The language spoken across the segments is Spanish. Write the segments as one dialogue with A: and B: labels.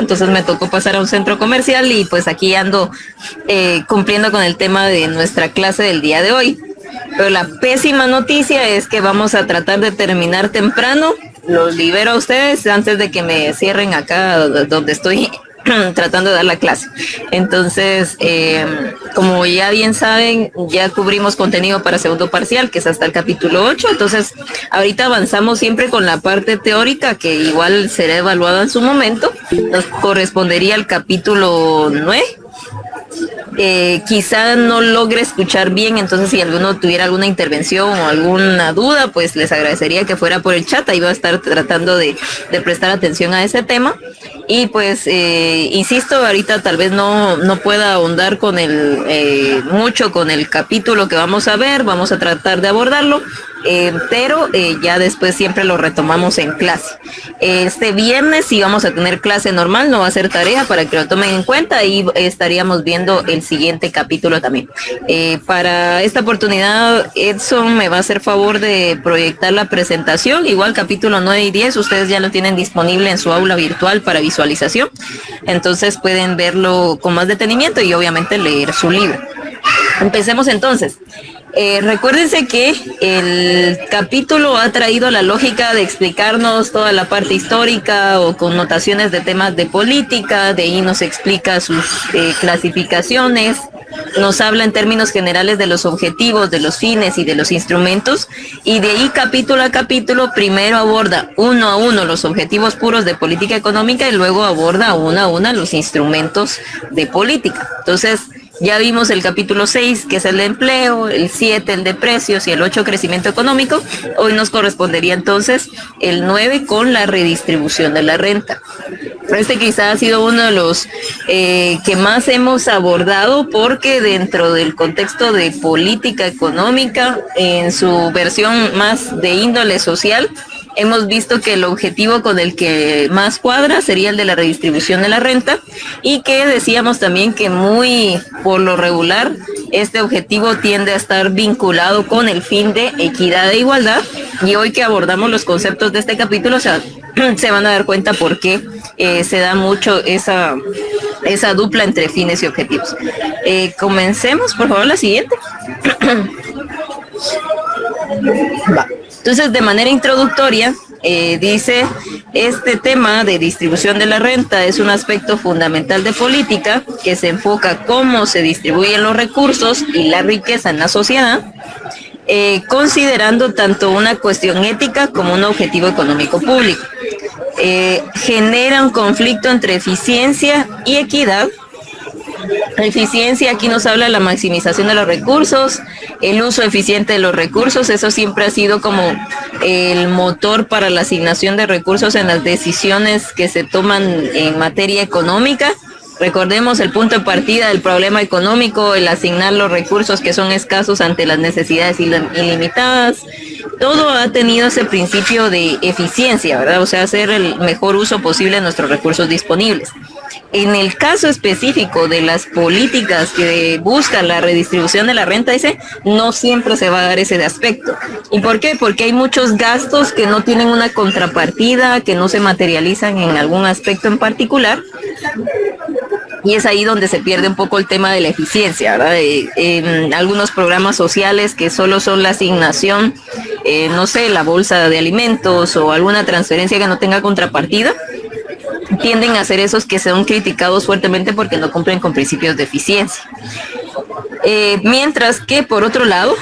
A: entonces me tocó pasar a un centro comercial y pues aquí ando cumpliendo con el tema de nuestra clase del día de hoy. Pero la pésima noticia es que vamos a tratar de terminar temprano. Los libero a ustedes antes de que me cierren acá donde estoy tratando de dar la clase. Entonces, como ya bien saben, ya cubrimos contenido para segundo parcial, que es hasta el capítulo 8. Entonces, ahorita avanzamos siempre con la parte teórica, que igual será evaluada en su momento. Nos correspondería al capítulo 9. Quizá no logre escuchar bien, entonces si alguno tuviera alguna intervención o alguna duda, pues les agradecería que fuera por el chat. Ahí voy a estar tratando de prestar atención a ese tema. Y pues, insisto, ahorita tal vez no pueda ahondar con mucho con el capítulo que vamos a ver, vamos a tratar de abordarlo, pero ya después siempre lo retomamos en clase. Este viernes sí vamos a tener clase normal, no va a ser tarea para que lo tomen en cuenta y estaríamos viendo el siguiente capítulo también. Para esta oportunidad, Edson me va a hacer favor de proyectar la presentación, igual capítulo 9 y 10, ustedes ya lo tienen disponible en su aula virtual para visualización, entonces pueden verlo con más detenimiento y obviamente leer su libro. Empecemos entonces. Recuérdense que el capítulo ha traído la lógica de explicarnos toda la parte histórica o connotaciones de temas de política, de ahí nos explica sus clasificaciones, nos habla en términos generales de los objetivos, de los fines y de los instrumentos, y de ahí capítulo a capítulo primero aborda uno a uno los objetivos puros de política económica y luego aborda uno a uno los instrumentos de política. Entonces, ya vimos el capítulo 6, que es el de empleo, el 7, el de precios, y el 8, crecimiento económico. Hoy nos correspondería entonces el 9 con la redistribución de la renta. Este quizá ha sido uno de los que más hemos abordado porque dentro del contexto de política económica, en su versión más de índole social, hemos visto que el objetivo con el que más cuadra sería el de la redistribución de la renta y que decíamos también que muy por lo regular este objetivo tiende a estar vinculado con el fin de equidad e igualdad, y hoy que abordamos los conceptos de este capítulo se van a dar cuenta por qué se da mucho esa dupla entre fines y objetivos. Comencemos, por favor, la siguiente. Va. Entonces, de manera introductoria, dice, este tema de distribución de la renta es un aspecto fundamental de política que se enfoca cómo se distribuyen los recursos y la riqueza en la sociedad, considerando tanto una cuestión ética como un objetivo económico público. Genera un conflicto entre eficiencia y equidad. Eficiencia, aquí nos habla de la maximización de los recursos, el uso eficiente de los recursos, eso siempre ha sido como el motor para la asignación de recursos en las decisiones que se toman en materia económica. Recordemos el punto de partida del problema económico, el asignar los recursos que son escasos ante las necesidades ilimitadas. Todo ha tenido ese principio de eficiencia, ¿verdad? O sea, hacer el mejor uso posible de nuestros recursos disponibles. En el caso específico de las políticas que buscan la redistribución de la renta, dice, no siempre se va a dar ese aspecto. ¿Y por qué? Porque hay muchos gastos que no tienen una contrapartida, que no se materializan en algún aspecto en particular. Y es ahí donde se pierde un poco el tema de la eficiencia, ¿verdad? En algunos programas sociales que solo son la asignación, no sé, la bolsa de alimentos o alguna transferencia que no tenga contrapartida, tienden a ser esos que son criticados fuertemente porque no cumplen con principios de eficiencia. Mientras que, por otro lado,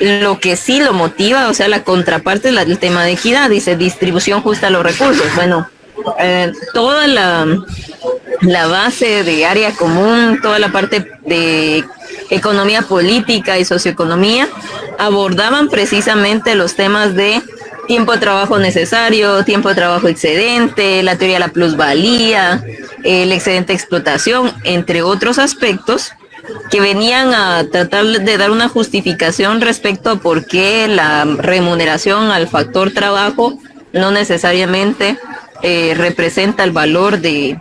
A: lo que sí lo motiva, o sea, la contraparte es el tema de equidad, dice distribución justa de los recursos. Bueno, toda la base de área común, toda la parte de economía política y socioeconomía abordaban precisamente los temas de tiempo de trabajo necesario, tiempo de trabajo excedente, la teoría de la plusvalía, el excedente de explotación, entre otros aspectos que venían a tratar de dar una justificación respecto a por qué la remuneración al factor trabajo no necesariamente representa el valor de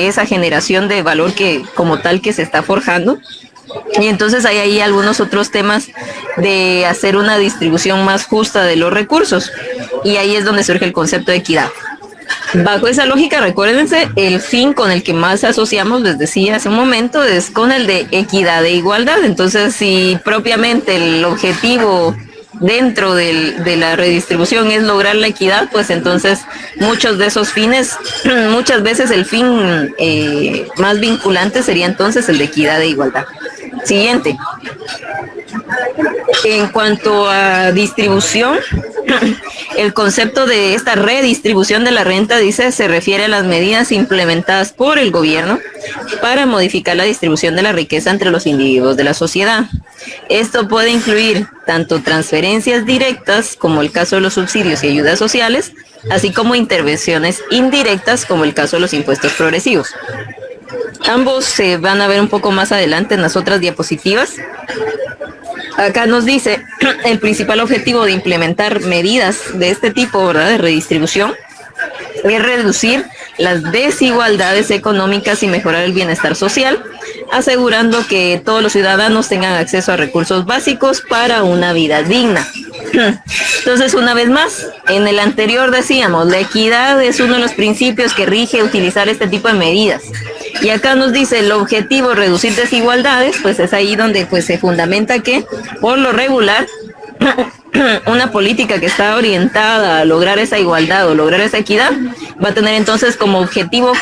A: esa generación de valor que como tal que se está forjando. Y entonces hay ahí algunos otros temas de hacer una distribución más justa de los recursos, y ahí es donde surge el concepto de equidad. Bajo esa lógica, recuérdense, el fin con el que más asociamos, les decía hace un momento, es con el de equidad e igualdad. Entonces, si propiamente el objetivo dentro de la redistribución es lograr la equidad, pues entonces muchos de esos fines, muchas veces el fin más vinculante sería entonces el de equidad e igualdad. Siguiente. En cuanto a distribución, el concepto de esta redistribución de la renta, dice, se refiere a las medidas implementadas por el gobierno para modificar la distribución de la riqueza entre los individuos de la sociedad. Esto puede incluir tanto transferencias directas, como el caso de los subsidios y ayudas sociales, así como intervenciones indirectas, como el caso de los impuestos progresivos. Ambos se van a ver un poco más adelante en las otras diapositivas. Acá nos dice el principal objetivo de implementar medidas de este tipo, ¿verdad?, de redistribución, es reducir las desigualdades económicas y mejorar el bienestar social, asegurando que todos los ciudadanos tengan acceso a recursos básicos para una vida digna. Entonces, una vez más, en el anterior decíamos, la equidad es uno de los principios que rige utilizar este tipo de medidas. Y acá nos dice el objetivo reducir desigualdades, pues es ahí donde pues se fundamenta que, por lo regular, una política que está orientada a lograr esa igualdad o lograr esa equidad va a tener entonces como objetivo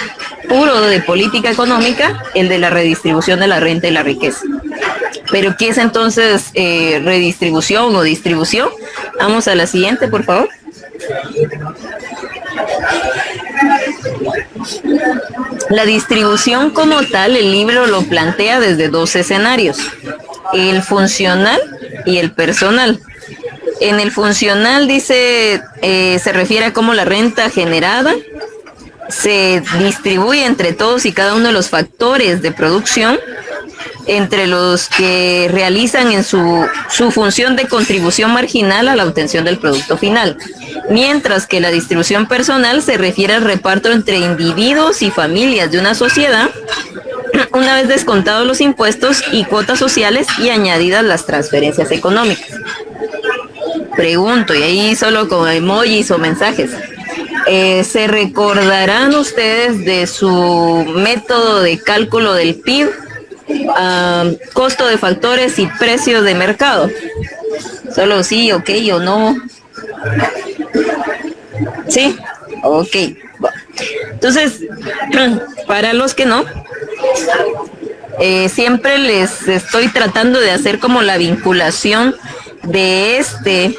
A: puro de política económica el de la redistribución de la renta y la riqueza. Pero ¿qué es entonces redistribución o distribución? Vamos a la siguiente, por favor. La distribución como tal, el libro lo plantea desde dos escenarios, el funcional y el personal. En el funcional dice, se refiere a cómo la renta generada se distribuye entre todos y cada uno de los factores de producción, entre los que realizan en su función de contribución marginal a la obtención del producto final. Mientras que la distribución personal se refiere al reparto entre individuos y familias de una sociedad, una vez descontados los impuestos y cuotas sociales y añadidas las transferencias económicas. Pregunto, y ahí solo con emojis o mensajes, ¿se recordarán ustedes de su método de cálculo del PIB? Costo de factores y precios de mercado. Solo sí, ok o no. Sí, ok. Entonces, para los que no, siempre les estoy tratando de hacer como la vinculación de este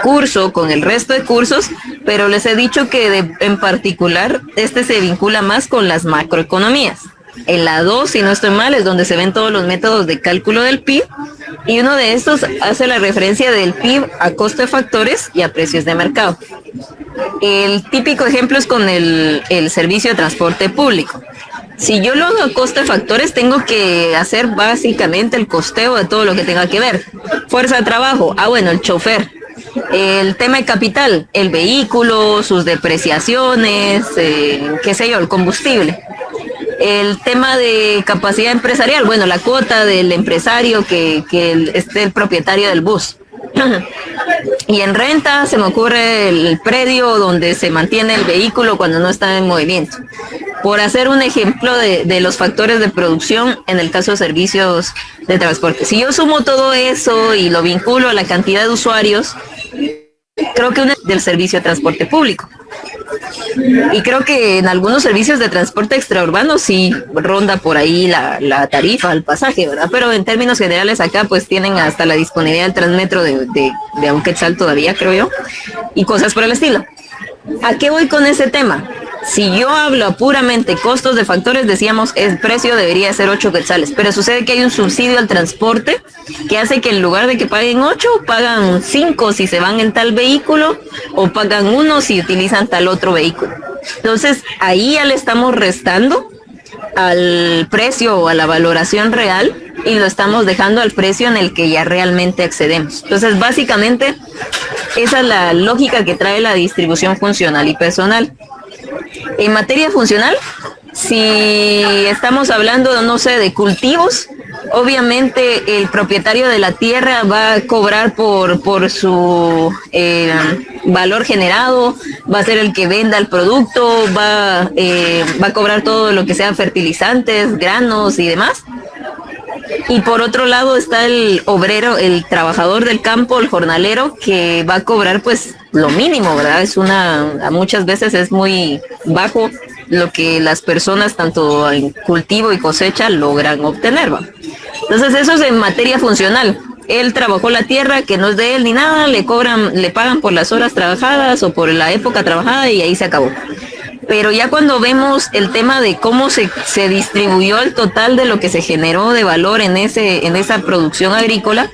A: curso con el resto de cursos, pero les he dicho que en particular este se vincula más con las macroeconomías. En la 2, si no estoy mal, es donde se ven todos los métodos de cálculo del PIB, y uno de estos hace la referencia del PIB a costo de factores y a precios de mercado. El típico ejemplo es con el servicio de transporte público. Si yo lo hago a costo de factores, tengo que hacer básicamente el costeo de todo lo que tenga que ver. Fuerza de trabajo, bueno, el chofer. El tema de capital, el vehículo, sus depreciaciones, qué sé yo, el combustible. El tema de capacidad empresarial, bueno, la cuota del empresario que esté el propietario del bus. Y en renta se me ocurre el predio donde se mantiene el vehículo cuando no está en movimiento. Por hacer un ejemplo de los factores de producción en el caso de servicios de transporte. Si yo sumo todo eso y lo vinculo a la cantidad de usuarios, creo que del servicio de transporte público. Y creo que en algunos servicios de transporte extraurbano sí ronda por ahí la tarifa, el pasaje, ¿verdad? Pero en términos generales acá pues tienen hasta la disponibilidad del Transmetro de un quetzal todavía, creo yo, y cosas por el estilo. ¿A qué voy con ese tema? Si yo hablo puramente costos de factores, decíamos, el precio debería ser 8 quetzales, pero sucede que hay un subsidio al transporte que hace que en lugar de que paguen 8, pagan 5 si se van en tal vehículo, o pagan 1 si utilizan tal otro vehículo. Entonces, ahí ya le estamos restando al precio o a la valoración real y lo estamos dejando al precio en el que ya realmente accedemos. Entonces, básicamente, esa es la lógica que trae la distribución funcional y personal. En materia funcional, si estamos hablando, no sé, de cultivos, obviamente el propietario de la tierra va a cobrar por su valor generado, va a ser el que venda el producto, va a cobrar todo lo que sea fertilizantes, granos y demás. Y por otro lado está el obrero, el trabajador del campo, el jornalero, que va a cobrar pues lo mínimo, ¿verdad? Muchas veces es muy bajo lo que las personas tanto en cultivo y cosecha logran obtener, ¿va? Entonces eso es en materia funcional. Él trabajó la tierra que no es de él ni nada, le pagan por las horas trabajadas o por la época trabajada y ahí se acabó. Pero ya cuando vemos el tema de cómo se distribuyó el total de lo que se generó de valor en esa producción agrícola,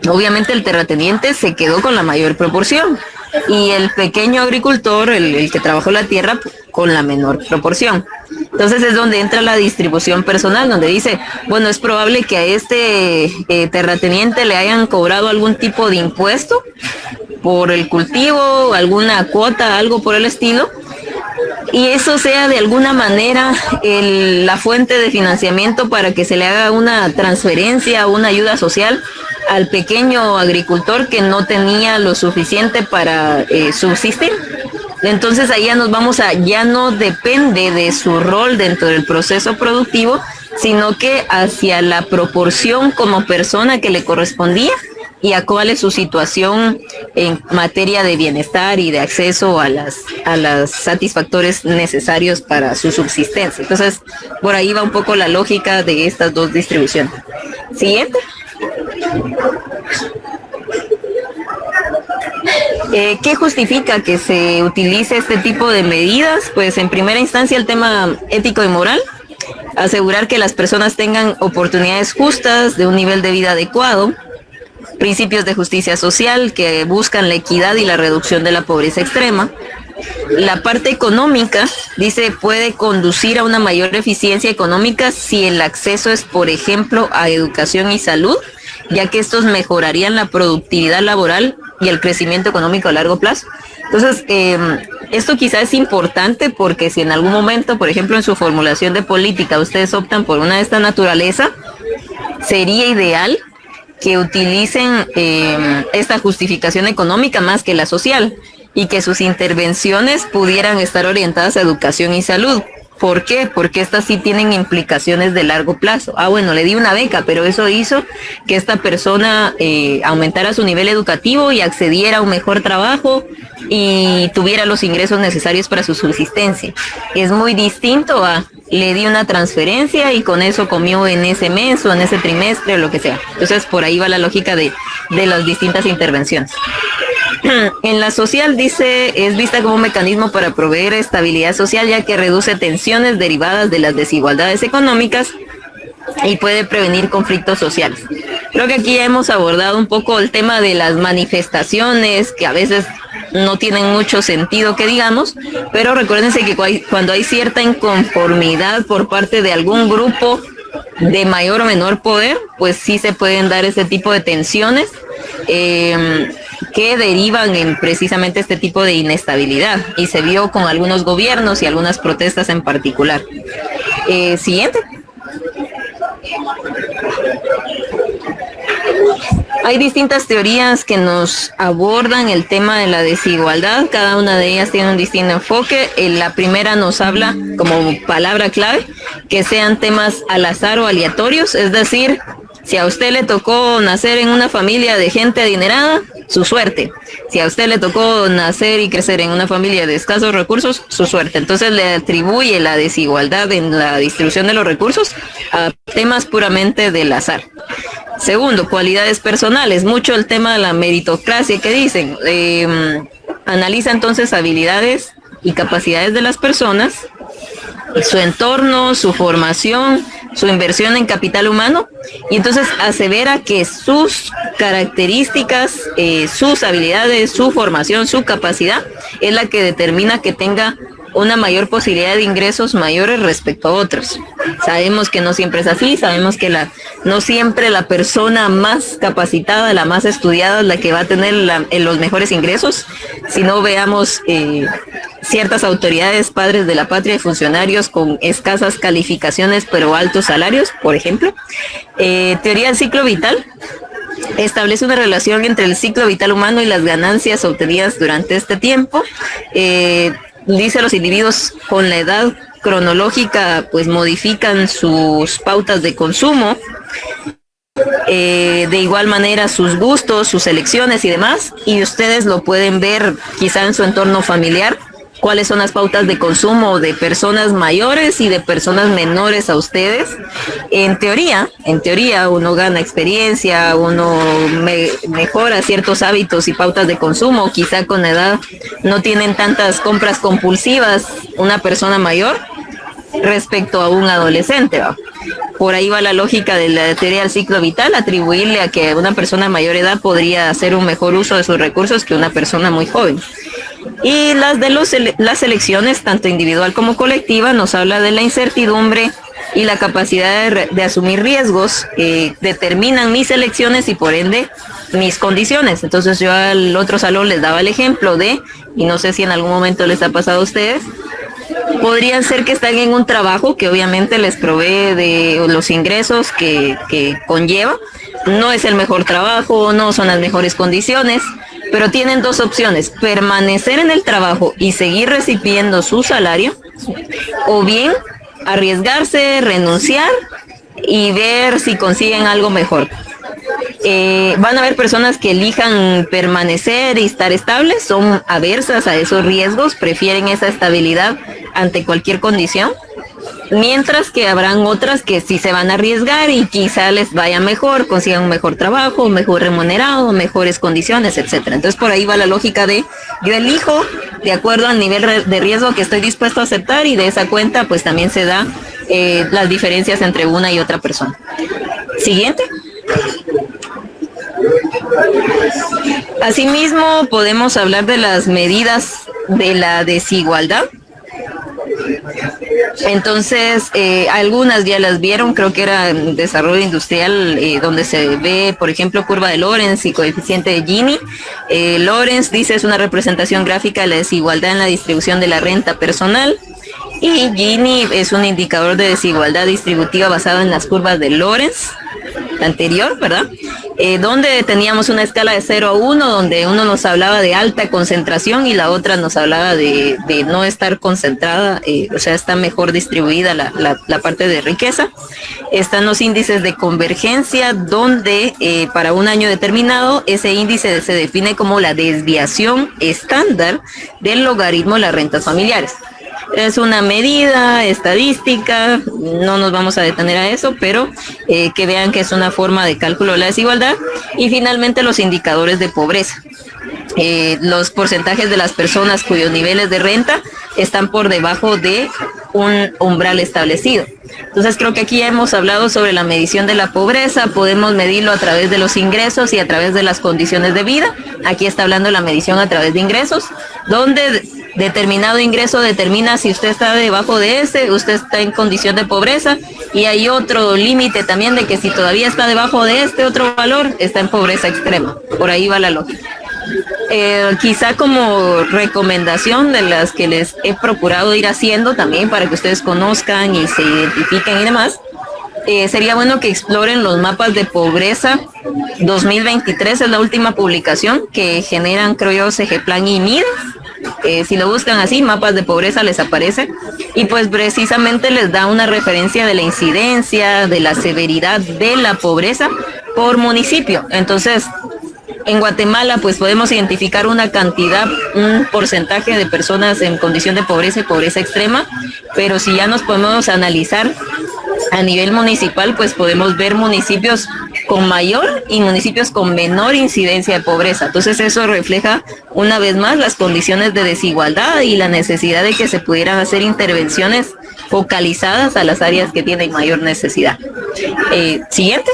A: obviamente el terrateniente se quedó con la mayor proporción y el pequeño agricultor, el que trabajó la tierra, con la menor proporción. Entonces es donde entra la distribución personal, donde dice, bueno, es probable que a este terrateniente le hayan cobrado algún tipo de impuesto por el cultivo, alguna cuota, algo por el estilo, y eso sea de alguna manera la fuente de financiamiento para que se le haga una transferencia, una ayuda social al pequeño agricultor que no tenía lo suficiente para subsistir. Entonces ahí ya nos vamos ya no depende de su rol dentro del proceso productivo, sino que hacia la proporción como persona que le correspondía y a cuál es su situación en materia de bienestar y de acceso a las satisfactores necesarios para su subsistencia. Entonces, por ahí va un poco la lógica de estas dos distribuciones. Siguiente. ¿Qué justifica que se utilice este tipo de medidas? Pues en primera instancia el tema ético y moral, asegurar que las personas tengan oportunidades justas de un nivel de vida adecuado, principios de justicia social que buscan la equidad y la reducción de la pobreza extrema. La parte económica, dice, puede conducir a una mayor eficiencia económica si el acceso es, por ejemplo, a educación y salud, ya que estos mejorarían la productividad laboral y el crecimiento económico a largo plazo. Entonces, esto quizás es importante porque si en algún momento, por ejemplo, en su formulación de política, ustedes optan por una de esta naturaleza, sería ideal que utilicen esta justificación económica más que la social y que sus intervenciones pudieran estar orientadas a educación y salud. ¿Por qué? Porque estas sí tienen implicaciones de largo plazo. Bueno, le di una beca, pero eso hizo que esta persona aumentara su nivel educativo y accediera a un mejor trabajo y tuviera los ingresos necesarios para su subsistencia. Es muy distinto a le di una transferencia y con eso comió en ese mes o en ese trimestre o lo que sea. Entonces, por ahí va la lógica de las distintas intervenciones. En la social, dice, es vista como un mecanismo para proveer estabilidad social, ya que reduce tensiones derivadas de las desigualdades económicas y puede prevenir conflictos sociales. Creo que aquí hemos abordado un poco el tema de las manifestaciones, que a veces no tienen mucho sentido que digamos, pero recuérdense que cuando hay cierta inconformidad por parte de algún grupo de mayor o menor poder, pues sí se pueden dar ese tipo de tensiones que derivan en precisamente este tipo de inestabilidad, y se vio con algunos gobiernos y algunas protestas en particular. Siguiente. Hay distintas teorías que nos abordan el tema de la desigualdad, cada una de ellas tiene un distinto enfoque. La primera nos habla como palabra clave que sean temas al azar o aleatorios, es decir, si a usted le tocó nacer en una familia de gente adinerada, su suerte. Si a usted le tocó nacer y crecer en una familia de escasos recursos, su suerte. Entonces le atribuye la desigualdad en la distribución de los recursos a temas puramente del azar. Segundo, cualidades personales. Mucho el tema de la meritocracia que dicen. Analiza entonces habilidades y capacidades de las personas, su entorno, su formación, su inversión en capital humano, y entonces asevera que sus características, sus habilidades, su formación, su capacidad es la que determina que tenga una mayor posibilidad de ingresos mayores respecto a otros. Sabemos que no siempre es así, sabemos que no siempre la persona más capacitada, la más estudiada es la que va a tener los mejores ingresos. Si no, veamos ciertas autoridades, padres de la patria y funcionarios con escasas calificaciones pero altos salarios, por ejemplo. Teoría del ciclo vital. establece una relación entre el ciclo vital humano y las ganancias obtenidas durante este tiempo. Dice los individuos con la edad cronológica pues modifican sus pautas de consumo, de igual manera sus gustos, sus elecciones y demás, y ustedes lo pueden ver quizá en su entorno familiar, cuáles son las pautas de consumo de personas mayores y de personas menores a ustedes. En teoría uno gana experiencia, uno mejora ciertos hábitos y pautas de consumo, quizá con la edad no tienen tantas compras compulsivas una persona mayor respecto a un adolescente, ¿va? Por ahí va la lógica de la teoría del ciclo vital, atribuirle a que una persona de mayor edad podría hacer un mejor uso de sus recursos que una persona muy joven. Y las elecciones, tanto individual como colectiva, nos habla de la incertidumbre y la capacidad de asumir riesgos, determinan mis elecciones y por ende mis condiciones. Entonces yo al otro salón les daba el ejemplo de, y no sé si en algún momento les ha pasado a ustedes, podrían ser que están en un trabajo que obviamente les provee de los ingresos que conlleva. No es el mejor trabajo, no son las mejores condiciones, pero tienen dos opciones: permanecer en el trabajo y seguir recibiendo su salario, o bien arriesgarse, renunciar y ver si consiguen algo mejor. Van a haber personas que elijan permanecer y estar estables, son aversas a esos riesgos, prefieren esa estabilidad ante cualquier condición, mientras que habrán otras que sí se van a arriesgar y quizá les vaya mejor, consigan un mejor trabajo, mejor remunerado, mejores condiciones, etcétera. Entonces por ahí va la lógica de yo elijo de acuerdo al nivel de riesgo que estoy dispuesto a aceptar, y de esa cuenta pues también se da las diferencias entre una y otra persona. Siguiente. Asimismo, podemos hablar de las medidas de la desigualdad. Entonces, algunas ya las vieron, creo que era desarrollo industrial, donde se ve, por ejemplo, curva de Lorenz y coeficiente de Gini. Lorenz dice es una representación gráfica de la desigualdad en la distribución de la renta personal, y Gini es un indicador de desigualdad distributiva basado en las curvas de Lorenz, la anterior, ¿verdad? Donde teníamos una escala de 0 a 1, donde uno nos hablaba de alta concentración y la otra nos hablaba de no estar concentrada, o sea, está mejor distribuida la parte de riqueza. Están los índices de convergencia, donde para un año determinado ese índice se define como la desviación estándar del logaritmo de las rentas familiares. Es una medida estadística, no nos vamos a detener a eso, pero que vean que es una forma de cálculo de la desigualdad. Y finalmente los indicadores de pobreza. Los porcentajes de las personas cuyos niveles de renta están por debajo de un umbral establecido. Entonces creo que aquí ya hemos hablado sobre la medición de la pobreza, podemos medirlo a través de los ingresos y a través de las condiciones de vida. Aquí está hablando la medición a través de ingresos, donde determinado ingreso determina si usted está debajo de ese, usted está en condición de pobreza, y hay otro límite también de que si todavía está debajo de este otro valor, está en pobreza extrema. Por ahí va la lógica. Quizá como recomendación de las que les he procurado ir haciendo también para que ustedes conozcan y se identifiquen y demás, sería bueno que exploren los mapas de pobreza 2023, es la última publicación que generan, creo yo, CGPlan y MIDES. Si lo buscan así, mapas de pobreza, les aparece, y pues precisamente les da una referencia de la incidencia, de la severidad de la pobreza por municipio. Entonces, en Guatemala pues podemos identificar una cantidad, un porcentaje de personas en condición de pobreza y pobreza extrema, pero si ya nos podemos analizar a nivel municipal, pues podemos ver municipios con mayor y municipios con menor incidencia de pobreza. Entonces eso refleja una vez más las condiciones de desigualdad y la necesidad de que se pudieran hacer intervenciones focalizadas a las áreas que tienen mayor necesidad. Siguiente.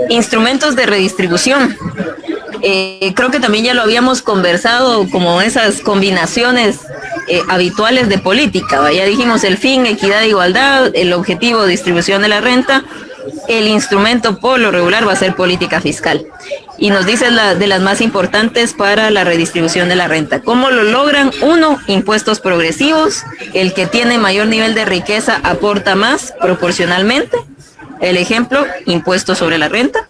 A: Instrumentos de redistribución. Creo que también ya lo habíamos conversado, como esas combinaciones habituales de política. Ya dijimos el fin, equidad e igualdad, el objetivo, distribución de la renta. El instrumento por lo regular va a ser política fiscal. Y nos dice de las más importantes para la redistribución de la renta. ¿Cómo lo logran? 1, impuestos progresivos. El que tiene mayor nivel de riqueza aporta más proporcionalmente. El ejemplo, impuestos sobre la renta.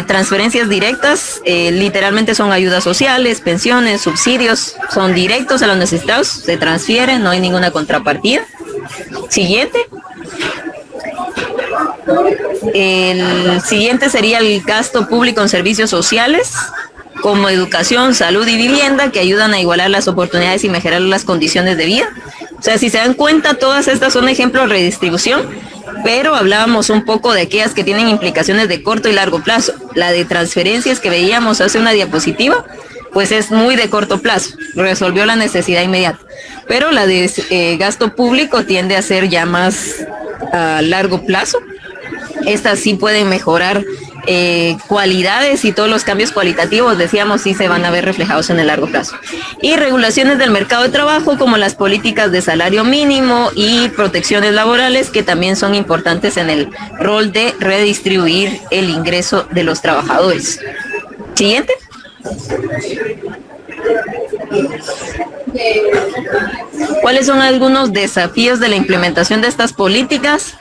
A: Transferencias directas, literalmente son ayudas sociales, pensiones, subsidios, son directos a los necesitados, se transfieren, no hay ninguna contrapartida. Siguiente. El siguiente sería el gasto público en servicios sociales, como educación, salud y vivienda, que ayudan a igualar las oportunidades y mejorar las condiciones de vida. O sea, si se dan cuenta, todas estas son ejemplos de redistribución, pero hablábamos un poco de aquellas que tienen implicaciones de corto y largo plazo. La de transferencias que veíamos hace una diapositiva, pues es muy de corto plazo, resolvió la necesidad inmediata. Pero la de gasto público tiende a ser ya más a largo plazo. Estas sí pueden mejorar cualidades, y todos los cambios cualitativos, decíamos, sí se van a ver reflejados en el largo plazo. Y regulaciones del mercado de trabajo, como las políticas de salario mínimo y protecciones laborales, que también son importantes en el rol de redistribuir el ingreso de los trabajadores. Siguiente. ¿Cuáles son algunos desafíos de la implementación de estas políticas?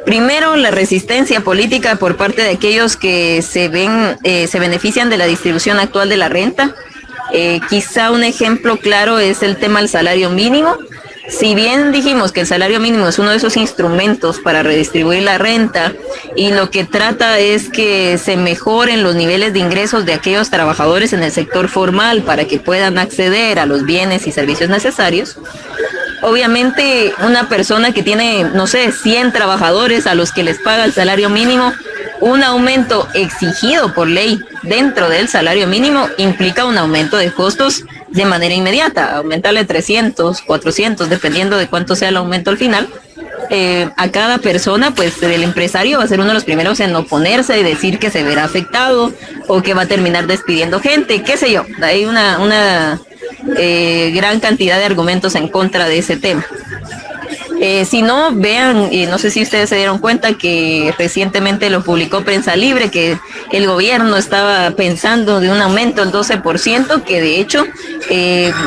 A: Primero, la resistencia política por parte de aquellos que se benefician de la distribución actual de la renta. Quizá un ejemplo claro es el tema del salario mínimo. Si bien dijimos que el salario mínimo es uno de esos instrumentos para redistribuir la renta, y lo que trata es que se mejoren los niveles de ingresos de aquellos trabajadores en el sector formal para que puedan acceder a los bienes y servicios necesarios, obviamente una persona que tiene, no sé, 100 trabajadores a los que les paga el salario mínimo, un aumento exigido por ley dentro del salario mínimo implica un aumento de costos de manera inmediata, aumentarle 300, 400, dependiendo de cuánto sea el aumento al final. A cada persona, pues el empresario va a ser uno de los primeros en oponerse y decir que se verá afectado o que va a terminar despidiendo gente, qué sé yo. Hay una gran cantidad de argumentos en contra de ese tema. Si no, vean, no sé si ustedes se dieron cuenta que recientemente lo publicó Prensa Libre, que el gobierno estaba pensando de un aumento del 12%, que de hecho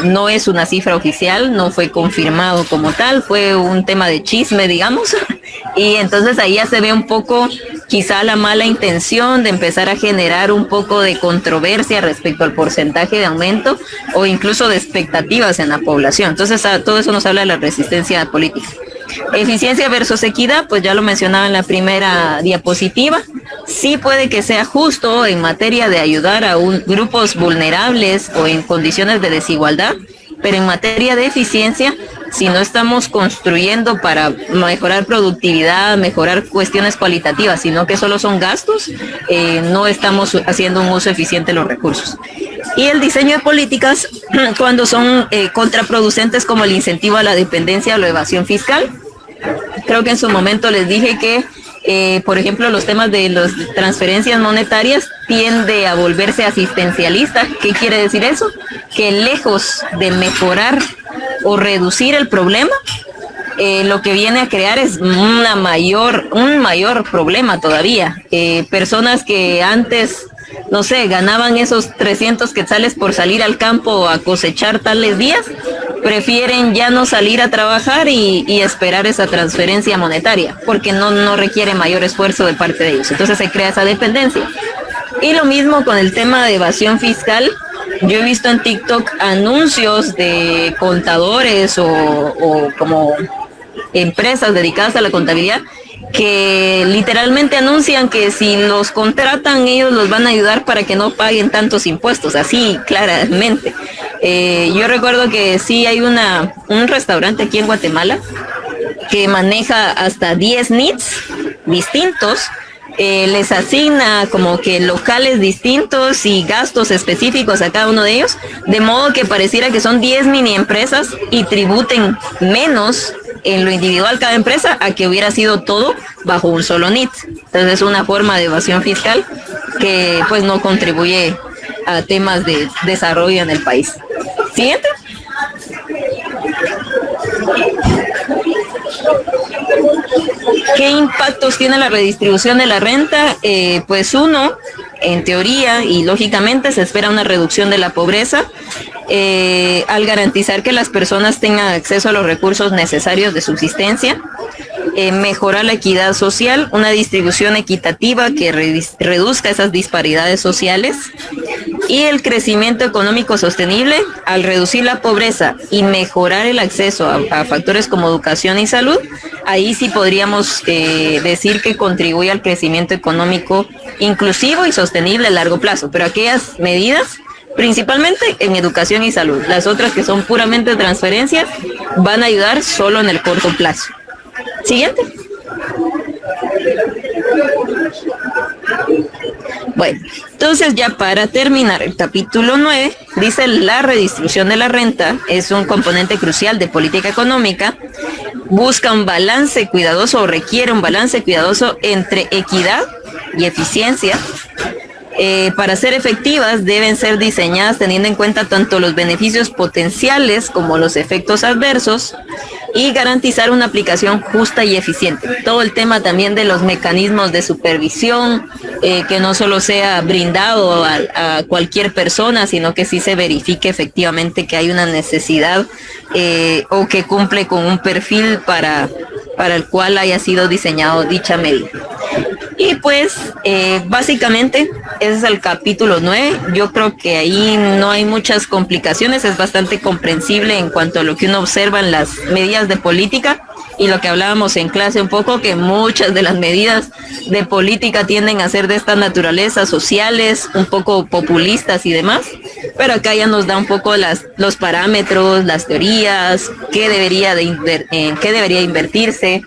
A: no es una cifra oficial, no fue confirmado como tal, fue un tema de chisme, digamos, y entonces ahí ya se ve un poco quizá la mala intención de empezar a generar un poco de controversia respecto al porcentaje de aumento o incluso de expectativas en la población. Entonces todo eso nos habla de la resistencia política. Eficiencia versus equidad, pues ya lo mencionaba en la primera diapositiva. Sí puede que sea justo en materia de ayudar a grupos vulnerables o en condiciones de desigualdad, pero en materia de eficiencia, si no estamos construyendo para mejorar productividad, mejorar cuestiones cualitativas, sino que solo son gastos, no estamos haciendo un uso eficiente de los recursos. Y el diseño de políticas, cuando son contraproducentes, como el incentivo a la dependencia o la evasión fiscal. Creo que en su momento les dije que, por ejemplo, los temas de las transferencias monetarias tiende a volverse asistencialista. ¿Qué quiere decir eso? Que lejos de mejorar o reducir el problema, lo que viene a crear es un mayor problema todavía. Personas que antes, no sé, ganaban esos 300 quetzales por salir al campo a cosechar tales días, prefieren ya no salir a trabajar y esperar esa transferencia monetaria, porque no requiere mayor esfuerzo de parte de ellos. Entonces se crea esa dependencia. Y lo mismo con el tema de evasión fiscal. Yo he visto en TikTok anuncios de contadores o como empresas dedicadas a la contabilidad que literalmente anuncian que si los contratan ellos los van a ayudar para que no paguen tantos impuestos, así claramente. Yo recuerdo que sí hay un restaurante aquí en Guatemala que maneja hasta 10 NITs distintos. Les asigna como que locales distintos y gastos específicos a cada uno de ellos, de modo que pareciera que son 10 mini empresas y tributen menos en lo individual cada empresa a que hubiera sido todo bajo un solo NIT. Entonces es una forma de evasión fiscal que pues no contribuye a temas de desarrollo en el país. Siguiente. ¿Qué impactos tiene la redistribución de la renta? Pues uno, en teoría y lógicamente se espera una reducción de la pobreza al garantizar que las personas tengan acceso a los recursos necesarios de subsistencia. mejorar la equidad social, una distribución equitativa que reduzca esas disparidades sociales, y el crecimiento económico sostenible al reducir la pobreza y mejorar el acceso a factores como educación y salud. Ahí sí podríamos decir que contribuye al crecimiento económico inclusivo y sostenible a largo plazo, pero aquellas medidas principalmente en educación y salud. Las otras, que son puramente transferencias, van a ayudar solo en el corto plazo. Siguiente. Bueno, entonces ya para terminar el capítulo 9, dice: la redistribución de la renta es un componente crucial de política económica, busca un balance cuidadoso o requiere un balance cuidadoso entre equidad y eficiencia. Para ser efectivas deben ser diseñadas teniendo en cuenta tanto los beneficios potenciales como los efectos adversos, y garantizar una aplicación justa y eficiente. Todo el tema también de los mecanismos de supervisión, que no solo sea brindado a cualquier persona, sino que sí se verifique efectivamente que hay una necesidad o que cumple con un perfil para el cual haya sido diseñado dicha medida. Y pues básicamente ese es el capítulo 9. Yo creo que ahí no hay muchas complicaciones, es bastante comprensible en cuanto a lo que uno observa en las medidas de política, y lo que hablábamos en clase un poco, que muchas de las medidas de política tienden a ser de esta naturaleza, sociales, un poco populistas y demás, pero acá ya nos da un poco los parámetros, las teorías, qué debería invertirse,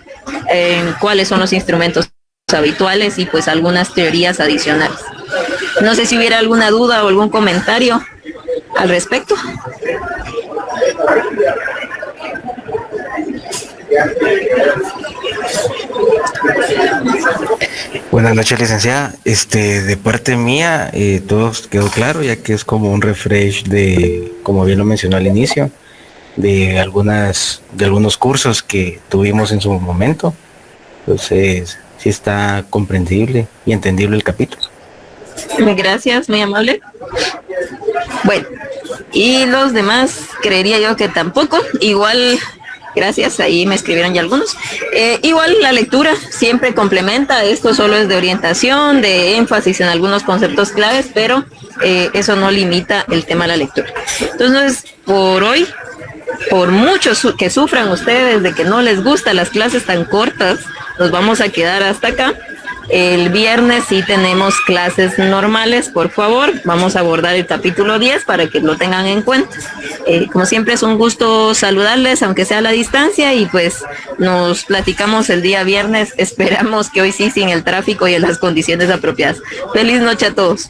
A: cuáles son los instrumentos habituales y pues algunas teorías adicionales. No sé si hubiera alguna duda o algún comentario al respecto.
B: Buenas noches, licenciada. De parte mía, todo quedó claro, ya que es como un refresh de, como bien lo mencionó al inicio, de algunos cursos que tuvimos en su momento. Entonces, sí está comprensible y entendible el capítulo.
A: Gracias, muy amable. Bueno, y los demás creería yo que tampoco. Igual, gracias, ahí me escribieron ya algunos. Igual la lectura siempre complementa, esto solo es de orientación, de énfasis en algunos conceptos claves, pero eso no limita el tema de la lectura. Entonces, por hoy, por mucho que sufran ustedes de que no les gustan las clases tan cortas, nos vamos a quedar hasta acá. El viernes sí tenemos clases normales, por favor. Vamos a abordar el capítulo 10 para que lo tengan en cuenta. Como siempre es un gusto saludarles, aunque sea a la distancia, y pues nos platicamos el día viernes. Esperamos que hoy sí, sin el tráfico y en las condiciones apropiadas. Feliz noche a todos.